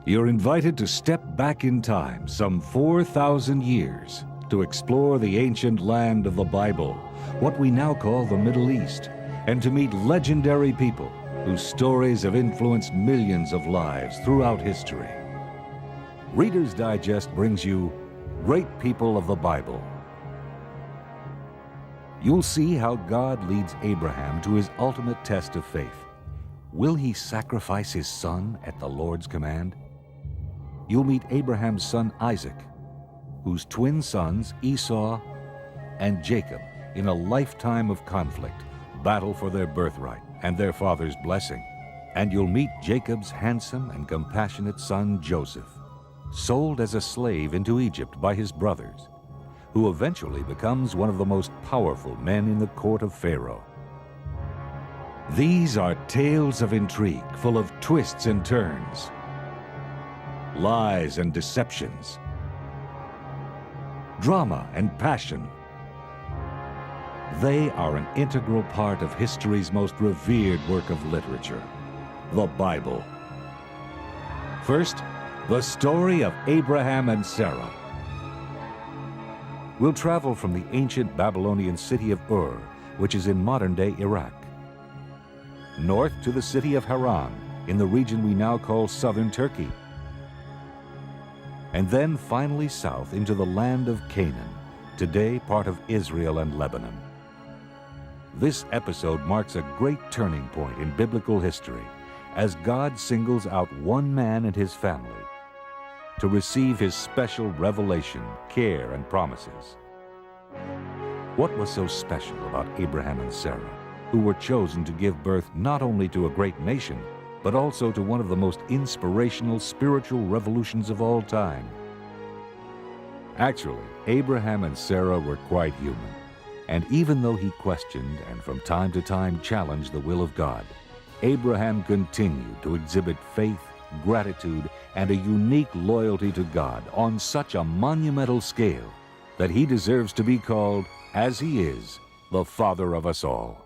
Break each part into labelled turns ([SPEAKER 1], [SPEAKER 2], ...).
[SPEAKER 1] You're invited to step back in time some 4,000 years to explore the ancient land of the Bible, what we now call the Middle East, and to meet legendary people whose stories have influenced millions of lives throughout history. Reader's Digest brings you Great People of the Bible. You'll see how God leads Abraham to his ultimate test of faith. Will he sacrifice his son at the Lord's command? You'll meet Abraham's son Isaac, whose twin sons Esau and Jacob, in a lifetime of conflict, battle for their birthright and their father's blessing. And you'll meet Jacob's handsome and compassionate son Joseph, sold as a slave into Egypt by his brothers, who eventually becomes one of the most powerful men in the court of Pharaoh. These are tales of intrigue, full of twists and turns, lies and deceptions, drama and passion. They are an integral part of history's most revered work of literature, the Bible. First, the story of Abraham and Sarah. We'll travel from the ancient Babylonian city of Ur, which is in modern-day Iraq, north to the city of Haran, in the region we now call southern Turkey, and then finally south into the land of Canaan, today part of Israel and Lebanon. This episode marks a great turning point in biblical history as God singles out one man and his family to receive his special revelation, care, and promises. What was so special about Abraham and Sarah, who were chosen to give birth not only to a great nation, but also to one of the most inspirational spiritual revolutions of all time? Actually, Abraham and Sarah were quite human, and even though he questioned and from time to time challenged the will of God, Abraham continued to exhibit faith, gratitude, and a unique loyalty to God on such a monumental scale that he deserves to be called, as he is, the father of us all.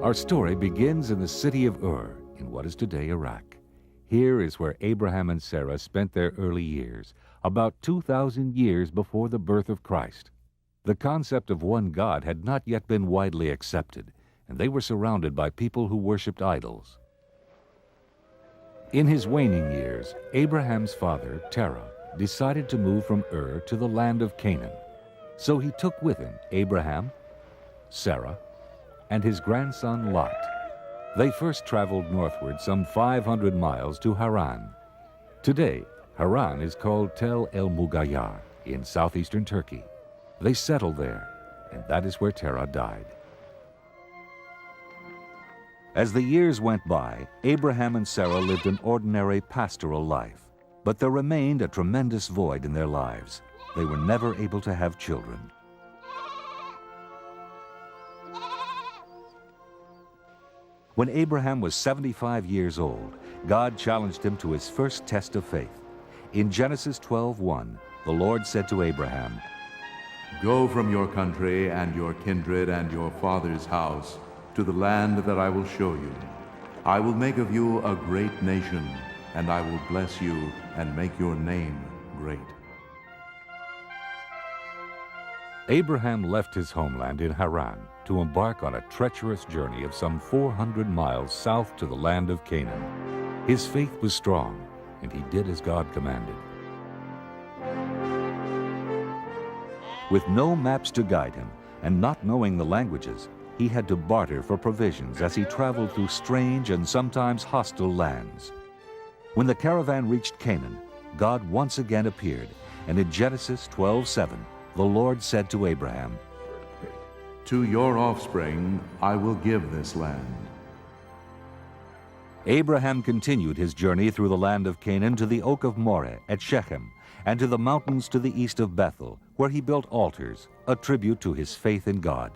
[SPEAKER 1] Our story begins in the city of Ur, in what is today Iraq. Here is where Abraham and Sarah spent their early years, about 2,000 years before the birth of Christ. The concept of one God had not yet been widely accepted, and they were surrounded by people who worshipped idols. In his waning years, Abraham's father, Terah, decided to move from Ur to the land of Canaan. So he took with him Abraham, Sarah, and his grandson Lot. They first traveled northward some 500 miles to Haran. Today, Haran is called Tel El Mugayar in southeastern Turkey. They settled there, and that is where Terah died. As the years went by, Abraham and Sarah lived an ordinary pastoral life, but there remained a tremendous void in their lives. They were never able to have children. When Abraham was 75 years old, God challenged him to his first test of faith. In Genesis 12:1, the Lord said to Abraham,
[SPEAKER 2] "Go from your country and your kindred and your father's house to the land that I will show you. I will make of you a great nation, and I will bless you and make your name great."
[SPEAKER 1] Abraham left his homeland in Haran to embark on a treacherous journey of some 400 miles south to the land of Canaan. His faith was strong, and he did as God commanded. With no maps to guide him, and not knowing the languages, he had to barter for provisions as he traveled through strange and sometimes hostile lands. When the caravan reached Canaan, God once again appeared, and in Genesis 12:7, the Lord said to Abraham,
[SPEAKER 2] "To your offspring I will give this land."
[SPEAKER 1] Abraham continued his journey through the land of Canaan to the oak of Moreh at Shechem, and to the mountains to the east of Bethel, where he built altars, a tribute to his faith in God.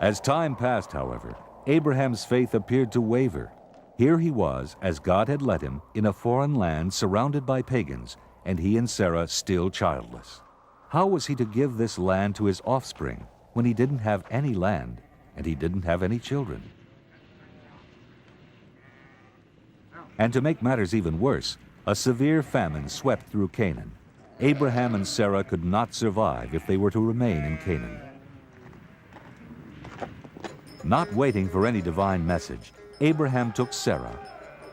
[SPEAKER 1] As time passed, however, Abraham's faith appeared to waver. Here he was, as God had led him, in a foreign land surrounded by pagans, and he and Sarah still childless. How was he to give this land to his offspring when he didn't have any land and he didn't have any children? And to make matters even worse, a severe famine swept through Canaan. Abraham and Sarah could not survive if they were to remain in Canaan. Not waiting for any divine message, Abraham took Sarah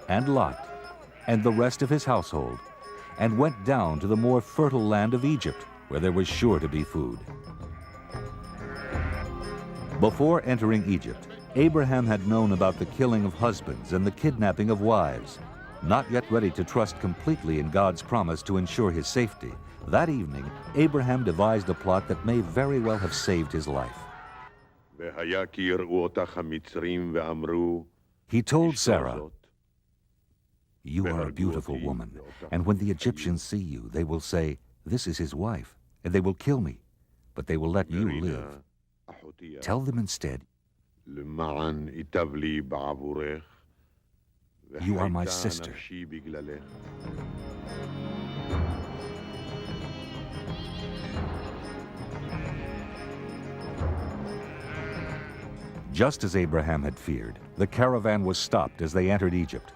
[SPEAKER 1] and Lot and the rest of his household and went down to the more fertile land of Egypt, where there was sure to be food. Before entering Egypt, Abraham had known about the killing of husbands and the kidnapping of wives. Not yet ready to trust completely in God's promise to ensure his safety, that evening, Abraham devised a plot that may very well have saved his life. He told Sarah, "You are a beautiful woman, and when the Egyptians see you, they will say, 'This is his wife,' and they will kill me, but they will let you live. Tell them instead, 'You are my sister.'" Just as Abraham had feared, the caravan was stopped as they entered Egypt.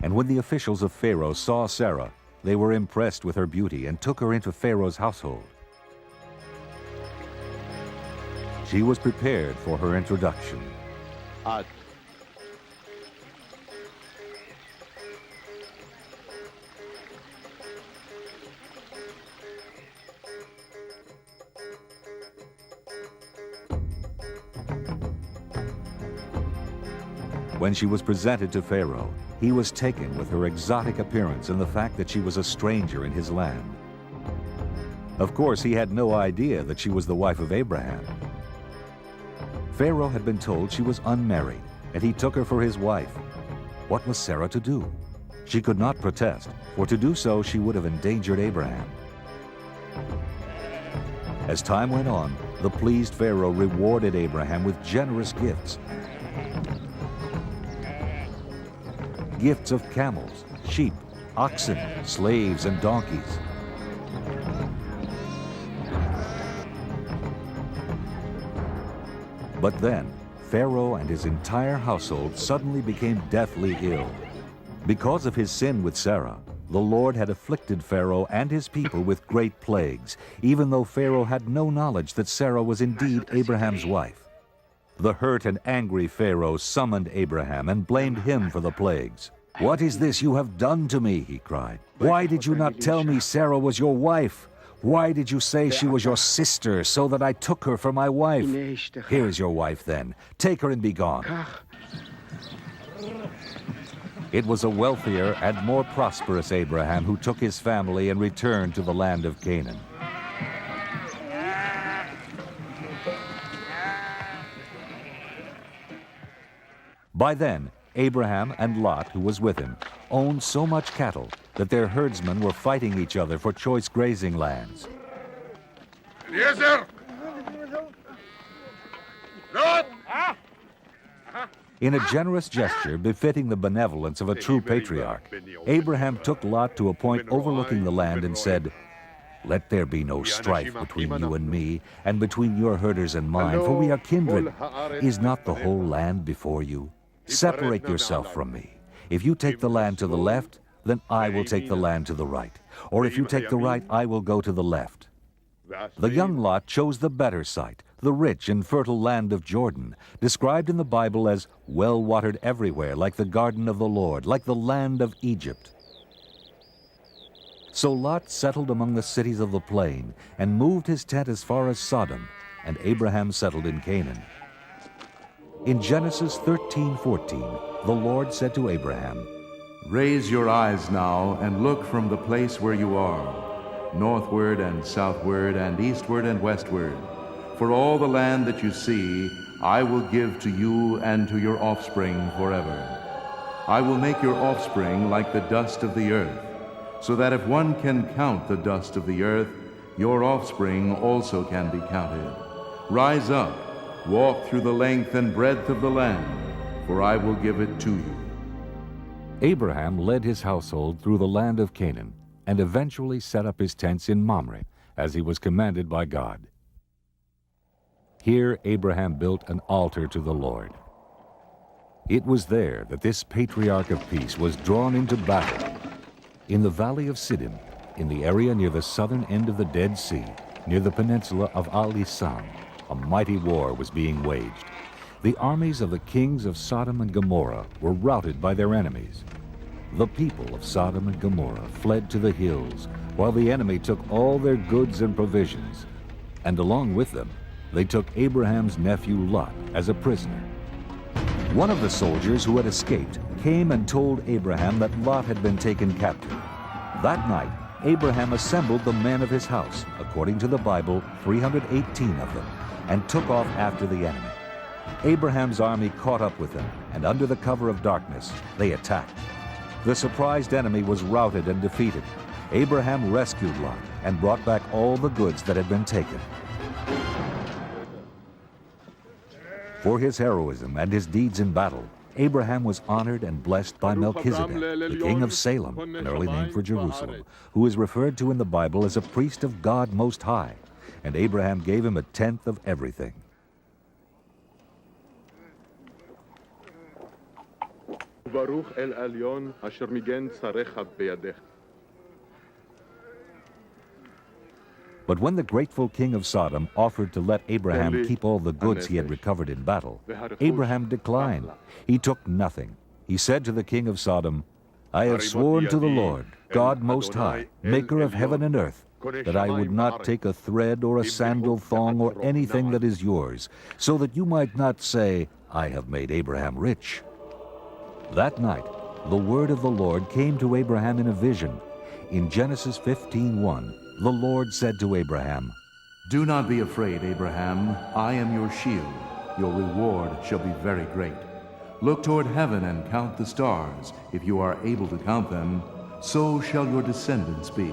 [SPEAKER 1] And when the officials of Pharaoh saw Sarah, they were impressed with her beauty and took her into Pharaoh's household. She was prepared for her introduction. When she was presented to Pharaoh, he was taken with her exotic appearance and the fact that she was a stranger in his land. Of course, he had no idea that she was the wife of Abraham. Pharaoh had been told she was unmarried, and he took her for his wife. What was Sarah to do? She could not protest, for to do so she would have endangered Abraham. As time went on, the pleased Pharaoh rewarded Abraham with generous gifts. Gifts of camels, sheep, oxen, slaves, and donkeys. But then, Pharaoh and his entire household suddenly became deathly ill. Because of his sin with Sarah, the Lord had afflicted Pharaoh and his people with great plagues, even though Pharaoh had no knowledge that Sarah was indeed Abraham's wife. The hurt and angry Pharaoh summoned Abraham and blamed him for the plagues. "What is this you have done to me?" he cried. "Why did you not tell me Sarah was your wife? Why did you say she was your sister so that I took her for my wife? Here is your wife then. Take her and be gone." It was a wealthier and more prosperous Abraham who took his family and returned to the land of Canaan. By then, Abraham and Lot, who was with him, owned so much cattle that their herdsmen were fighting each other for choice grazing lands.
[SPEAKER 3] Yes, sir. Lot.
[SPEAKER 1] In a generous gesture befitting the benevolence of a true patriarch, Abraham took Lot to a point overlooking the land and said, "Let there be no strife between you and me, and between your herders and mine, for we are kindred. Is not the whole land before you? Separate yourself from me. If you take the land to the left, then I will take the land to the right. Or if you take the right, I will go to the left." The young Lot chose the better site, the rich and fertile land of Jordan, described in the Bible as well-watered everywhere, like the garden of the Lord, like the land of Egypt. So Lot settled among the cities of the plain and moved his tent as far as Sodom, and Abraham settled in Canaan. In Genesis 13:14, the Lord said to Abraham,
[SPEAKER 2] Raise your eyes now and look from the place where you are, northward and southward and eastward and westward. For all the land that you see, I will give to you and to your offspring forever. I will make your offspring like the dust of the earth, so that if one can count the dust of the earth, Your offspring also can be counted. Rise up, walk through the length and breadth of the land, for I will give it to you.
[SPEAKER 1] Abraham led his household through the land of Canaan and eventually set up his tents in Mamre, as he was commanded by God. Here Abraham built an altar to the Lord. It was there that this patriarch of peace was drawn into battle. In the valley of Siddim, in the area near the southern end of the Dead Sea, near the peninsula of Al-Lisan, a mighty war was being waged. The armies of the kings of Sodom and Gomorrah were routed by their enemies. The people of Sodom and Gomorrah fled to the hills, while the enemy took all their goods and provisions. And along with them, they took Abraham's nephew Lot as a prisoner. One of the soldiers who had escaped came and told Abraham that Lot had been taken captive. That night, Abraham assembled the men of his house, according to the Bible, 318 of them, and took off after the enemy. Abraham's army caught up with them, and under the cover of darkness, they attacked. The surprised enemy was routed and defeated. Abraham rescued Lot and brought back all the goods that had been taken. For his heroism and his deeds in battle, Abraham was honored and blessed by Melchizedek, the king of Salem, an early name for Jerusalem, who is referred to in the Bible as a priest of God Most High, and Abraham gave him a tenth of everything.
[SPEAKER 4] ברוך אל עליון אשר מגן צריך בידך.
[SPEAKER 1] But when the grateful king of Sodom offered to let Abraham keep all the goods he had recovered in battle, Abraham declined. He took nothing. He said to the king of Sodom, "I have sworn to the Lord, God Most High, maker of heaven and earth, that I would not take a thread or a sandal thong or anything that is yours, so that you might not say, 'I have made Abraham rich.'" That night, the word of the Lord came to Abraham in a vision. In Genesis 15:1, the Lord said to Abraham,
[SPEAKER 2] Do not be afraid, Abraham. I am your shield. Your reward shall be very great. Look toward heaven and count the stars. If you are able to count them, so shall your descendants be.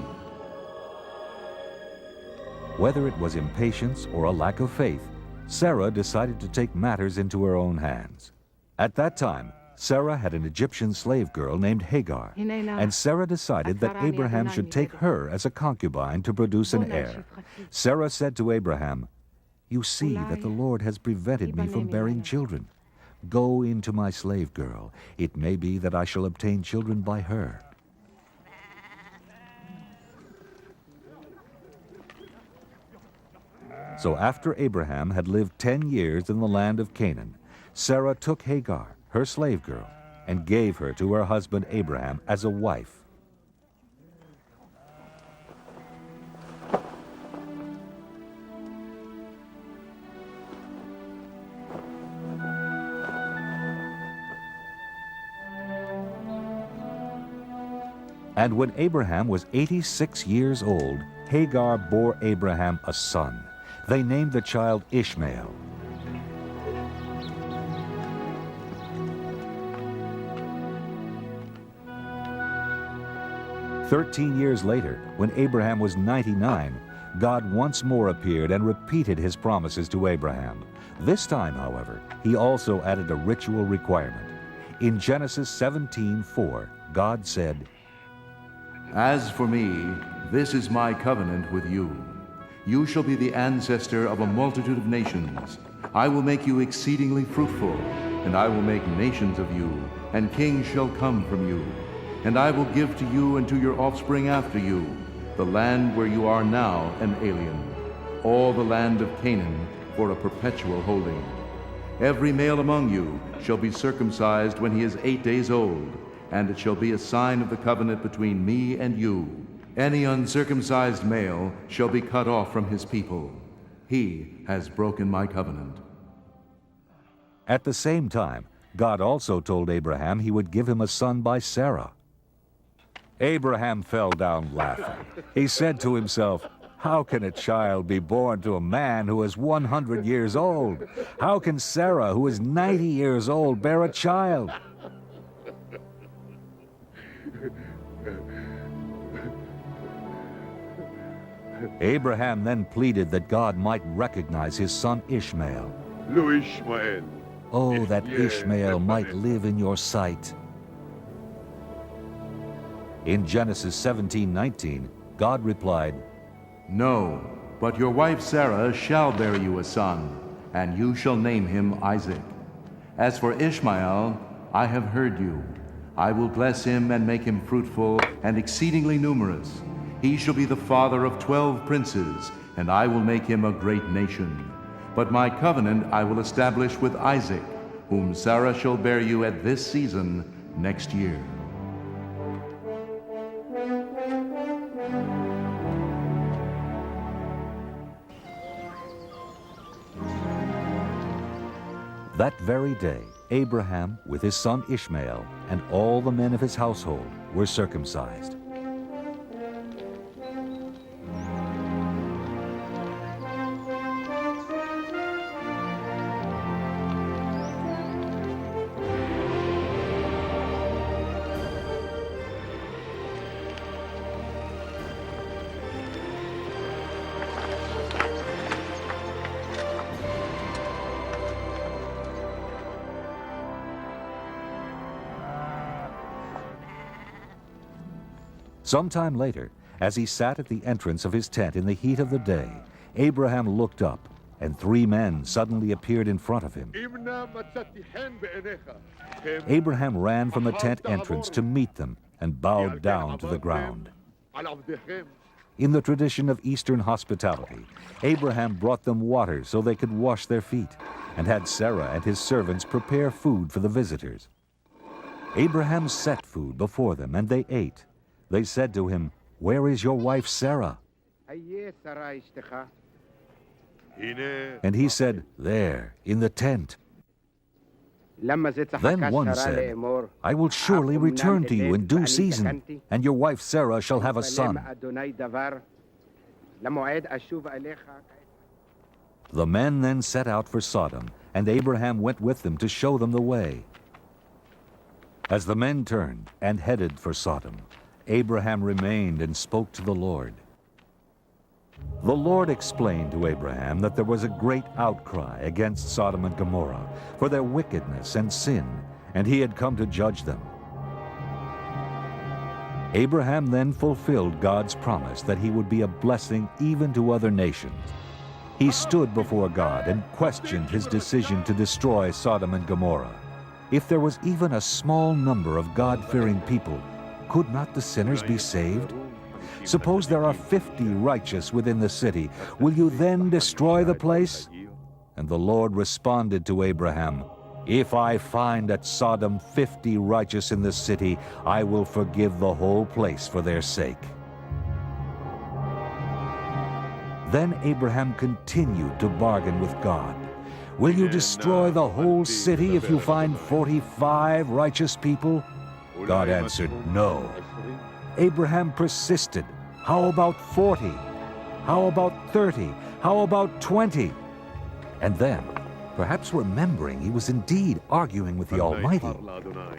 [SPEAKER 1] Whether it was impatience or a lack of faith, Sarah decided to take matters into her own hands. At that time, Sarah had an Egyptian slave girl named Hagar, and Sarah decided that Abraham should take her as a concubine to produce an heir. Sarah said to Abraham, "You see that the Lord has prevented me from bearing children. Go into my slave girl. It may be that I shall obtain children by her." So after Abraham had lived 10 years in the land of Canaan, Sarah took Hagar, her slave girl, and gave her to her husband Abraham as a wife. And when Abraham was 86 years old, Hagar bore Abraham a son. They named the child Ishmael. 13 years later, when Abraham was 99, God once more appeared and repeated his promises to Abraham. This time, however, he also added a ritual requirement. In Genesis 17:4, God said,
[SPEAKER 2] As for me, this is my covenant with you. You shall be the ancestor of a multitude of nations. I will make you exceedingly fruitful, and I will make nations of you, and kings shall come from you. And I will give to you and to your offspring after you the land where you are now an alien, all the land of Canaan for a perpetual holding. Every male among you shall be circumcised when he is 8 days old, and it shall be a sign of the covenant between me and you. Any uncircumcised male shall be cut off from his people. He has broken my covenant.
[SPEAKER 1] At the same time, God also told Abraham he would give him a son by Sarah. Abraham fell down laughing. He said to himself, "How can a child be born to a man who is 100 years old? How can Sarah, who is 90 years old, bear a child?" Abraham then pleaded that God might recognize his son Ishmael.
[SPEAKER 3] Lo Ishmael.
[SPEAKER 1] Oh, that Ishmael might live in your sight. In Genesis 17:19, God replied,
[SPEAKER 2] No, but your wife Sarah shall bear you a son, and you shall name him Isaac. As for Ishmael, I have heard you. I will bless him and make him fruitful and exceedingly numerous. He shall be the father of 12 princes, and I will make him a great nation. But my covenant I will establish with Isaac, whom Sarah shall bear you at this season next year.
[SPEAKER 1] That very day, Abraham, with his son Ishmael, and all the men of his household were circumcised. Sometime later, as he sat at the entrance of his tent in the heat of the day, Abraham looked up, and 3 men suddenly appeared in front of him. Abraham ran from the tent entrance to meet them and bowed down to the ground. In the tradition of Eastern hospitality, Abraham brought them water so they could wash their feet, and had Sarah and his servants prepare food for the visitors. Abraham set food before them, and they ate. They said to him, "Where is your wife Sarah?" And he said, "There, in the tent." Then one said, "I will surely return to you in due season, and your wife Sarah shall have a son." The men then set out for Sodom, and Abraham went with them to show them the way. As the men turned and headed for Sodom, Abraham remained and spoke to the Lord. The Lord explained to Abraham that there was a great outcry against Sodom and Gomorrah for their wickedness and sin, and he had come to judge them. Abraham then fulfilled God's promise that he would be a blessing even to other nations. He stood before God and questioned his decision to destroy Sodom and Gomorrah. If there was even a small number of God-fearing people, could not the sinners be saved? Suppose there are 50 righteous within the city. Will you then destroy the place? And the Lord responded to Abraham, "If I find at Sodom 50 righteous in the city, I will forgive the whole place for their sake." Then Abraham continued to bargain with God. "Will you destroy the whole city if you find 45 righteous people?" God answered, "No." Abraham persisted. "How about 40? How about 30? How about 20? And then, perhaps remembering he was indeed arguing with the Almighty,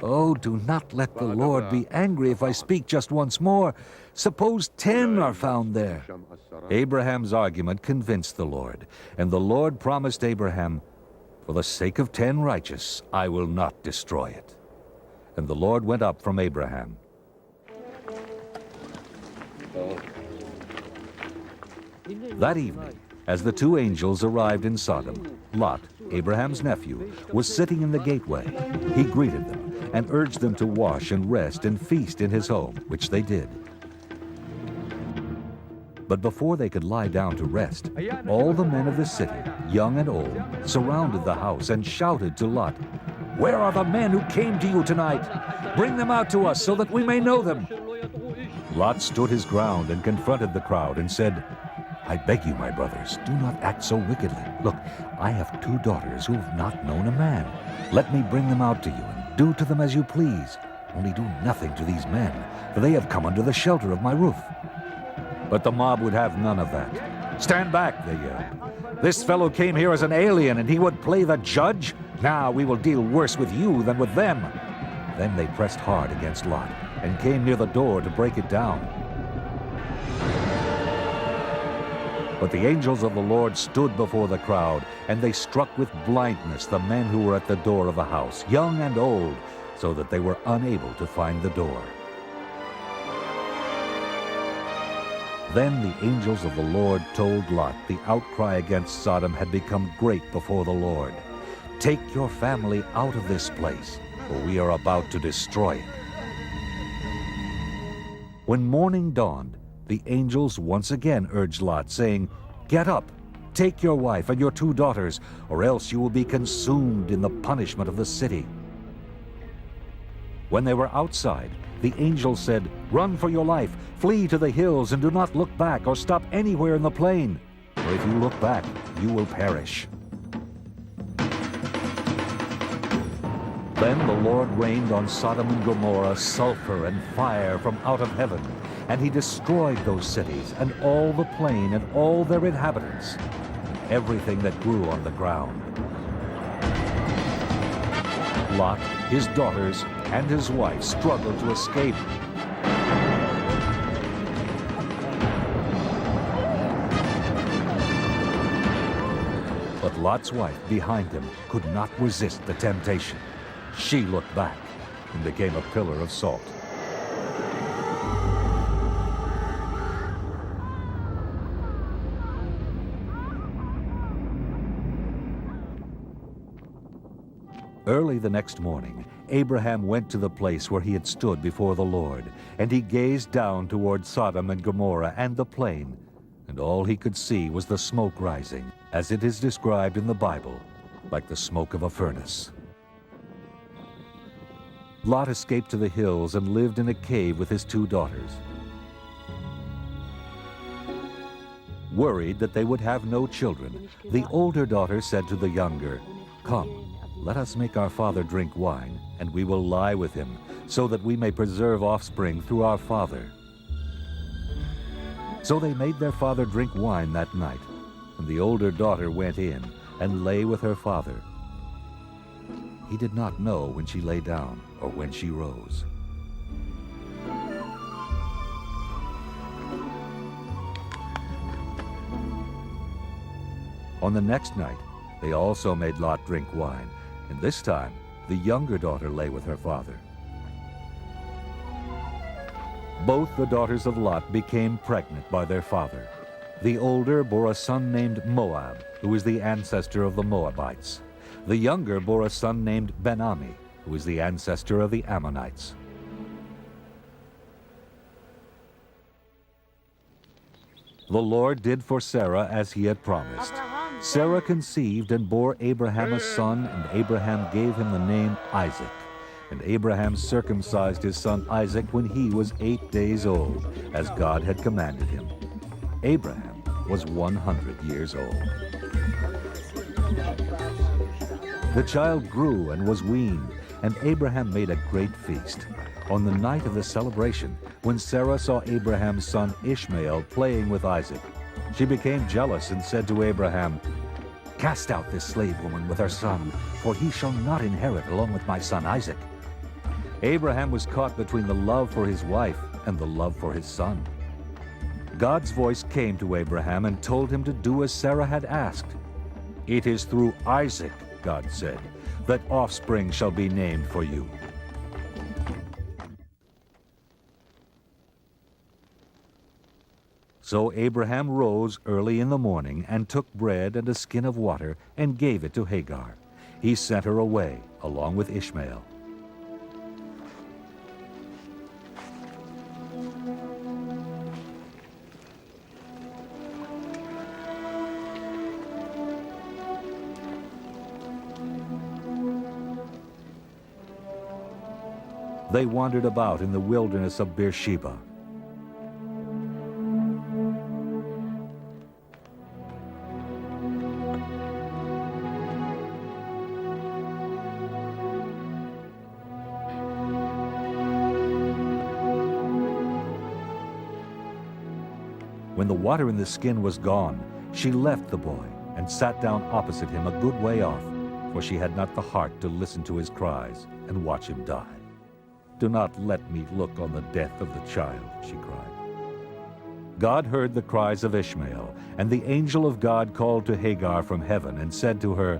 [SPEAKER 1] "Oh, do not let the Lord be angry if I speak just once more. Suppose 10 are found there." Abraham's argument convinced the Lord, and the Lord promised Abraham, "For the sake of 10 righteous, I will not destroy it." And the Lord went up from Abraham. That evening, as the 2 angels arrived in Sodom, Lot, Abraham's nephew, was sitting in the gateway. He greeted them and urged them to wash and rest and feast in his home, which they did. But before they could lie down to rest, all the men of the city, young and old, surrounded the house and shouted to Lot, "Where are the men who came to you tonight? Bring them out to us so that we may know them." Lot stood his ground and confronted the crowd and said, "I beg you, my brothers, do not act so wickedly. Look, I have 2 daughters who have not known a man. Let me bring them out to you and do to them as you please. Only do nothing to these men, for they have come under the shelter of my roof." But the mob would have none of that. "Stand back," they yelled. "This fellow came here as an alien and he would play the judge? Now we will deal worse with you than with them." Then they pressed hard against Lot, and came near the door to break it down. But the angels of the Lord stood before the crowd, and they struck with blindness the men who were at the door of the house, young and old, so that they were unable to find the door. Then the angels of the Lord told Lot the outcry against Sodom had become great before the Lord. "Take your family out of this place, for we are about to destroy it." When morning dawned, the angels once again urged Lot, saying, "Get up, take your wife and your 2 daughters, or else you will be consumed in the punishment of the city." When they were outside, the angel said, "Run for your life, flee to the hills, and do not look back or stop anywhere in the plain. For if you look back, you will perish." Then the Lord rained on Sodom and Gomorrah sulfur and fire from out of heaven, and he destroyed those cities and all the plain and all their inhabitants, and everything that grew on the ground. Lot, his daughters, and his wife struggled to escape. But Lot's wife behind him could not resist the temptation. She looked back and became a pillar of salt. Early the next morning, Abraham went to the place where he had stood before the Lord, and he gazed down toward Sodom and Gomorrah and the plain, and all he could see was the smoke rising, as it is described in the Bible, like the smoke of a furnace. Lot escaped to the hills and lived in a cave with his 2 daughters. Worried that they would have no children, the older daughter said to the younger, "Come, let us make our father drink wine, and we will lie with him, so that we may preserve offspring through our father." So they made their father drink wine that night, and the older daughter went in and lay with her father. He did not know when she lay down or when she rose. On the next night, they also made Lot drink wine, and this time the younger daughter lay with her father. Both the daughters of Lot became pregnant by their father. The older bore a son named Moab, who is the ancestor of the Moabites. The younger bore a son named Ben-Ami, who is the ancestor of the Ammonites. The Lord did for Sarah as he had promised. Sarah conceived and bore Abraham a son, and Abraham gave him the name Isaac. And Abraham circumcised his son Isaac when he was 8 days old, as God had commanded him. Abraham was 100 years old. The child grew and was weaned, and Abraham made a great feast. On the night of the celebration, when Sarah saw Abraham's son Ishmael playing with Isaac, she became jealous and said to Abraham, "Cast out this slave woman with her son, for he shall not inherit along with my son Isaac." Abraham was caught between the love for his wife and the love for his son. God's voice came to Abraham and told him to do as Sarah had asked. "It is through Isaac," God said, "that offspring shall be named for you." So Abraham rose early in the morning and took bread and a skin of water and gave it to Hagar. He sent her away along with Ishmael. They wandered about in the wilderness of Beersheba. When the water in the skin was gone, she left the boy and sat down opposite him a good way off, for she had not the heart to listen to his cries and watch him die. "Do not let me look on the death of the child," she cried. God heard the cries of Ishmael, and the angel of God called to Hagar from heaven and said to her,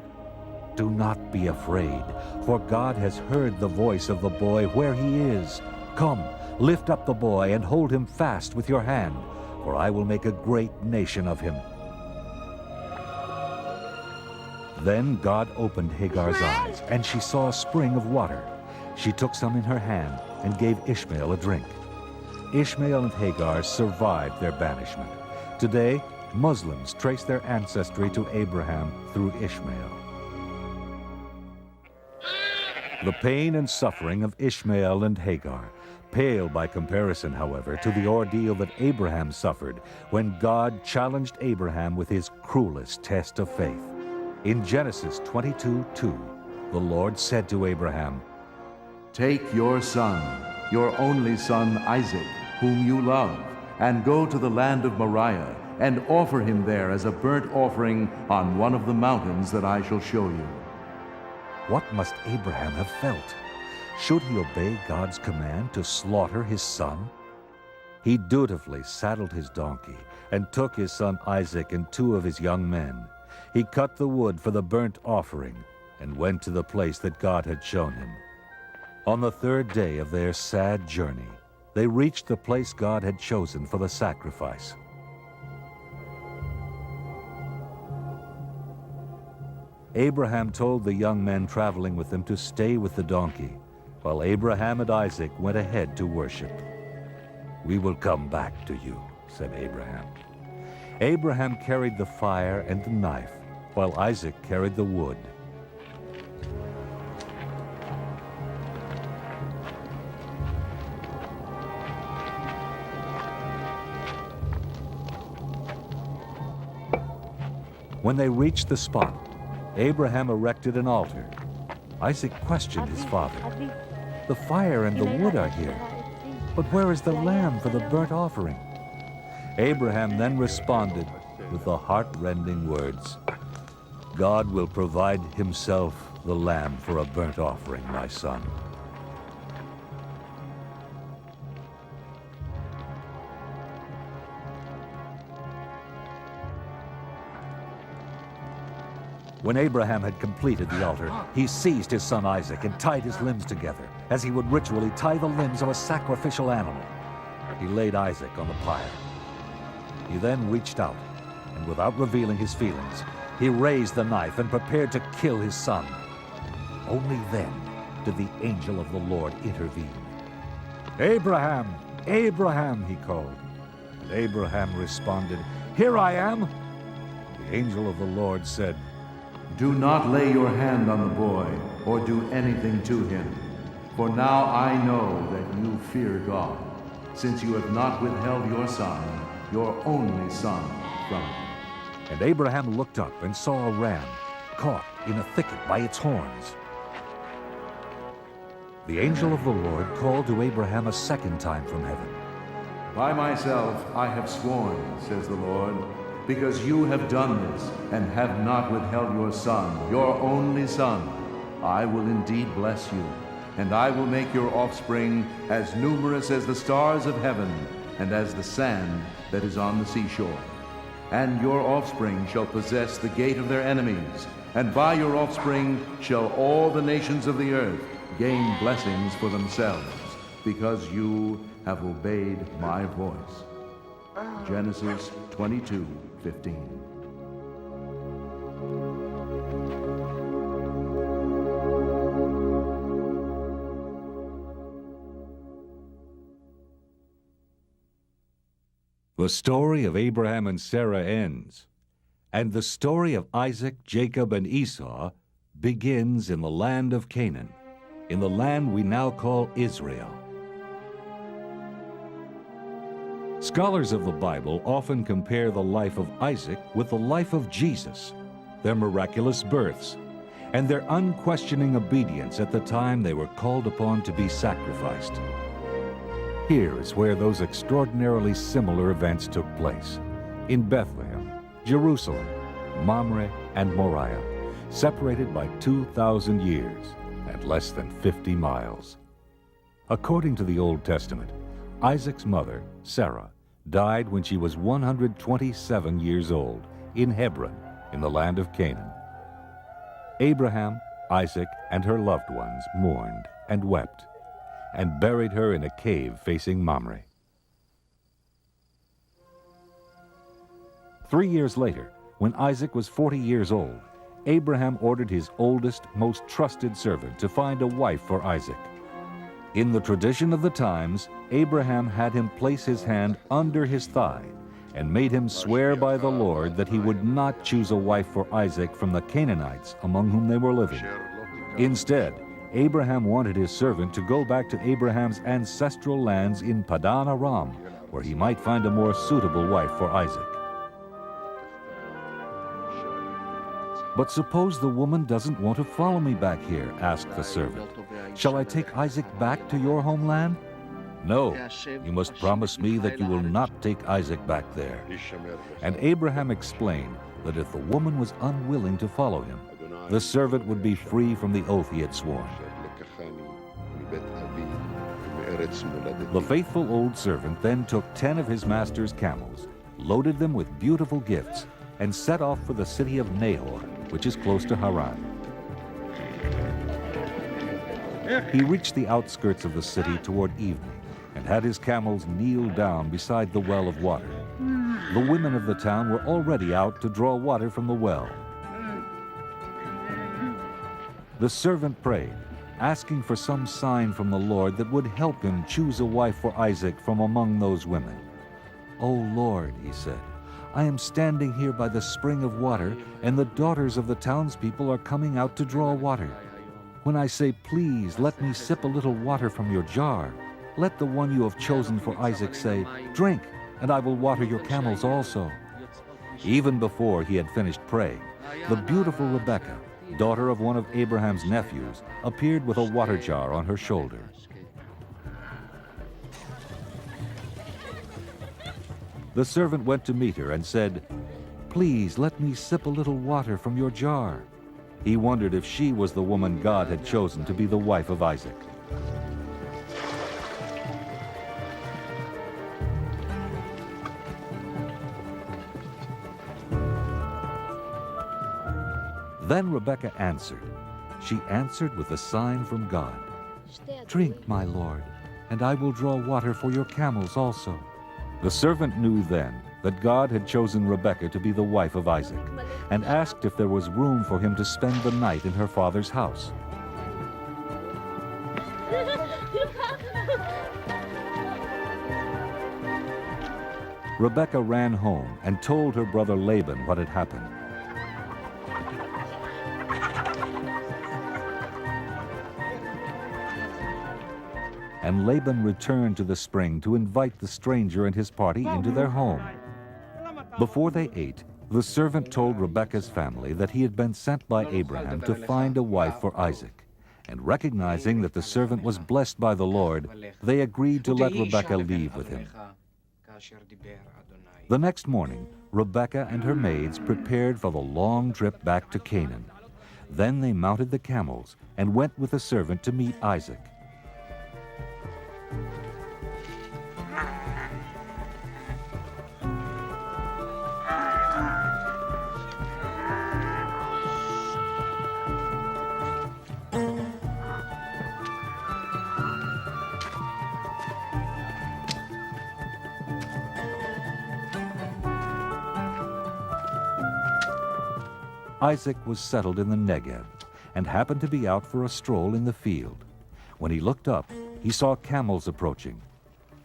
[SPEAKER 1] "Do not be afraid, for God has heard the voice of the boy where he is. Come, lift up the boy and hold him fast with your hand, for I will make a great nation of him." Then God opened Hagar's eyes, and she saw a spring of water. She took some in her hand and gave Ishmael a drink. Ishmael and Hagar survived their banishment. Today, Muslims trace their ancestry to Abraham through Ishmael. The pain and suffering of Ishmael and Hagar pale by comparison, however, to the ordeal that Abraham suffered when God challenged Abraham with his cruelest test of faith. In Genesis 22:2, the Lord said to Abraham,
[SPEAKER 2] "Take your son, your only son Isaac, whom you love, and go to the land of Moriah, and offer him there as a burnt offering on one of the mountains that I shall show you."
[SPEAKER 1] What must Abraham have felt? Should he obey God's command to slaughter his son? He dutifully saddled his donkey and took his son Isaac and 2 of his young men. He cut the wood for the burnt offering and went to the place that God had shown him. On the 3rd day of their sad journey, they reached the place God had chosen for the sacrifice. Abraham told the young men traveling with him to stay with the donkey, while Abraham and Isaac went ahead to worship. "We will come back to you," said Abraham. Abraham carried the fire and the knife, while Isaac carried the wood. When they reached the spot, Abraham erected an altar. Isaac questioned his father. "The fire and the wood are here, but where is the lamb for the burnt offering?" Abraham then responded with the heart-rending words, "God will provide himself the lamb for a burnt offering, my son." When Abraham had completed the altar, he seized his son Isaac and tied his limbs together, as he would ritually tie the limbs of a sacrificial animal. He laid Isaac on the pyre. He then reached out, and without revealing his feelings, he raised the knife and prepared to kill his son. Only then did the angel of the Lord intervene. "Abraham, Abraham," he called. And Abraham responded, "Here I am." The angel of the Lord said,
[SPEAKER 2] "Do not lay your hand on the boy, or do anything to him. For now I know that you fear God, since you have not withheld your son, your only son, from him."
[SPEAKER 1] And Abraham looked up and saw a ram caught in a thicket by its horns. The angel of the Lord called to Abraham a second time from heaven.
[SPEAKER 2] "By myself I have sworn, says the Lord, because you have done this and have not withheld your son, your only son, I will indeed bless you, and I will make your offspring as numerous as the stars of heaven and as the sand that is on the seashore. And your offspring shall possess the gate of their enemies, and by your offspring shall all the nations of the earth gain blessings for themselves, because you have obeyed my voice." Genesis 22:15.
[SPEAKER 1] The story of Abraham and Sarah ends, and the story of Isaac, Jacob, and Esau begins in the land of Canaan, in the land we now call Israel. Scholars of the Bible often compare the life of Isaac with the life of Jesus, their miraculous births, and their unquestioning obedience at the time they were called upon to be sacrificed. Here is where those extraordinarily similar events took place, in Bethlehem, Jerusalem, Mamre, and Moriah, separated by 2,000 years and less than 50 miles. According to the Old Testament, Isaac's mother, Sarah, died when she was 127 years old in Hebron, in the land of Canaan. Abraham, Isaac, and her loved ones mourned and wept, and buried her in a cave facing Mamre. 3 years later, when Isaac was 40 years old, Abraham ordered his oldest, most trusted servant to find a wife for Isaac. In the tradition of the times, Abraham had him place his hand under his thigh and made him swear by the Lord that he would not choose a wife for Isaac from the Canaanites among whom they were living. Instead, Abraham wanted his servant to go back to Abraham's ancestral lands in Padan Aram, where he might find a more suitable wife for Isaac. "But suppose the woman doesn't want to follow me back here," asked the servant. "Shall I take Isaac back to your homeland?" "No, you must promise me that you will not take Isaac back there." And Abraham explained that if the woman was unwilling to follow him, the servant would be free from the oath he had sworn. The faithful old servant then took 10 of his master's camels, loaded them with beautiful gifts, and set off for the city of Nahor, which is close to Haran. He reached the outskirts of the city toward evening and had his camels kneel down beside the well of water. The women of the town were already out to draw water from the well. The servant prayed, asking for some sign from the Lord that would help him choose a wife for Isaac from among those women. "O Lord," he said, "I am standing here by the spring of water, and the daughters of the townspeople are coming out to draw water. When I say, 'Please, let me sip a little water from your jar,' let the one you have chosen for Isaac say, 'Drink, and I will water your camels also.'" Even before he had finished praying, the beautiful Rebekah, daughter of one of Abraham's nephews, appeared with a water jar on her shoulder. The servant went to meet her and said, "Please let me sip a little water from your jar." He wondered if she was the woman God had chosen to be the wife of Isaac. Then Rebekah answered. She answered with a sign from God. "Drink, my lord, and I will draw water for your camels also." The servant knew then that God had chosen Rebekah to be the wife of Isaac, and asked if there was room for him to spend the night in her father's house. Rebekah ran home and told her brother Laban what had happened. And Laban returned to the spring to invite the stranger and his party into their home. Before they ate, the servant told Rebekah's family that he had been sent by Abraham to find a wife for Isaac. And recognizing that the servant was blessed by the Lord, they agreed to let Rebekah leave with him. The next morning, Rebekah and her maids prepared for the long trip back to Canaan. Then they mounted the camels and went with the servant to meet Isaac. Isaac was settled in the Negev and happened to be out for a stroll in the field. When he looked up, he saw camels approaching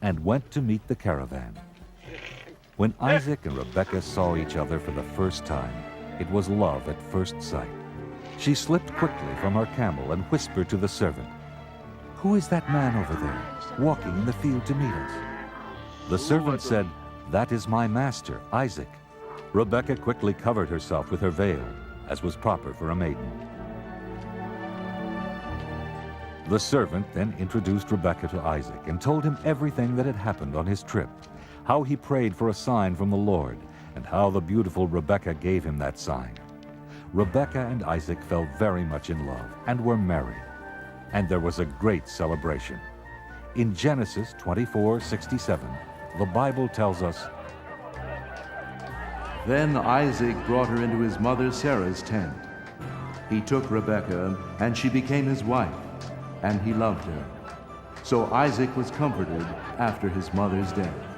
[SPEAKER 1] and went to meet the caravan. When Isaac and Rebekah saw each other for the first time, it was love at first sight. She slipped quickly from her camel and whispered to the servant, "Who is that man over there, walking in the field to meet us?" The servant said, "That is my master, Isaac." Rebekah quickly covered herself with her veil, as was proper for a maiden. The servant then introduced Rebekah to Isaac and told him everything that had happened on his trip, how he prayed for a sign from the Lord, and how the beautiful Rebekah gave him that sign. Rebekah and Isaac fell very much in love and were married, and there was a great celebration. In Genesis 24:67, the Bible tells us,
[SPEAKER 2] Then Isaac brought her into his mother Sarah's tent. He took Rebekah, and she became his wife, and he loved her. So Isaac was comforted after his mother's death.